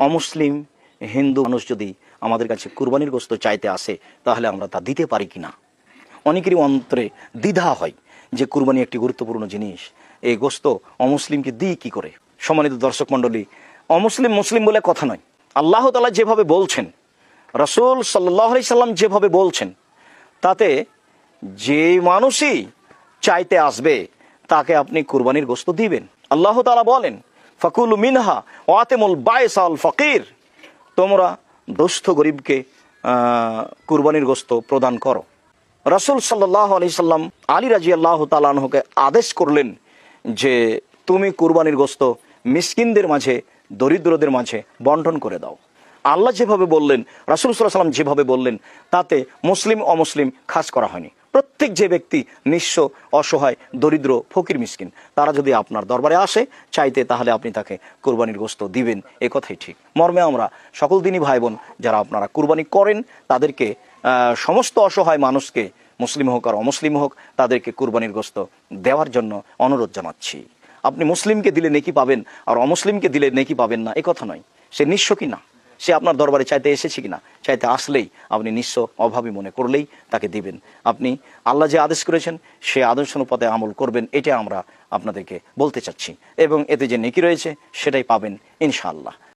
অমুসলিম হিন্দু মানুষ যদি আমাদের কাছে কুরবানির গোশত চাইতে আসে, তাহলে আমরা তা দিতে পারি কিনা। অনেকেরই অন্তরে দ্বিধা হয় যে কুরবানি একটি গুরুত্বপূর্ণ জিনিস, এই গোশত অমুসলিমকে দিই কি করে। সম্মানিত দর্শক মণ্ডলী, অমুসলিম মুসলিম বলে কথা নয়। আল্লাহ তাআলা যেভাবে বলছেন, রাসূল সাল্লাল্লাহু আলাইহি সাল্লাম যেভাবে বলছেন, তাতে যে মানুষই চাইতে আসবে তাকে আপনি কুরবানির গোশত দিবেন। আল্লাহ তাআলা বলেন, ফাকুলু মিনহা ওয়াতিমুল বাইস আল ফকির, তোমরা দুস্থ গরিবকে কুরবানির গোশত প্রদান করো। রাসূল সাল্লাল্লাহু আলাইহি সাল্লাম আলী রাদিয়াল্লাহু তাআলা আনহুকে আদেশ করলেন যে তুমি কুরবানির গোশত মিসকিনদের মাঝে, দরিদ্রদের মাঝে বন্টন করে দাও। আল্লাহ যেভাবে বললেন, রাসূল সাল্লাল্লাহু আলাইহি সাল্লাম যেভাবে বললেন, তাতে মুসলিম অমুসলিম খাস করা হয়নি। প্রত্যেক যে ব্যক্তি নিঃস্ব, অসহায়, দরিদ্র, ফকির, মিসকিন, তারা যদি আপনার দরবারে আসে চাইতে, তাহলে আপনি তাকে কুরবানির গোশত দিবেন, এ কথাই ঠিক। মর্মে আমরা সকল দিনই ভাই বোন যারা আপনারা কুরবানি করেন, তাদেরকে সমস্ত অসহায় মানুষকে, মুসলিম হোক আর অমুসলিম হোক, তাদেরকে কুরবানির গোশত দেওয়ার জন্য অনুরোধ জানাচ্ছি। আপনি মুসলিমকে দিলে নেকি পাবেন আর অমুসলিমকে দিলে নেকি পাবেন না, এ কথা নয়। সে নিঃস্ব কিনা, সে আপনার দরবারে চাইতে এসেছে কিনা, চাইতে আসলেই আপনি নিঃস্ব অভাবী মনে করলেই তাকে দিবেন। আপনি আল্লাহ যে আদেশ করেছেন সে আদেশ অনুপাতে আমল করবেন, এটা আমরা আপনাদেরকে বলতে চাচ্ছি, এবং এতে যে নেকি রয়েছে সেটাই পাবেন ইনশাআল্লাহ।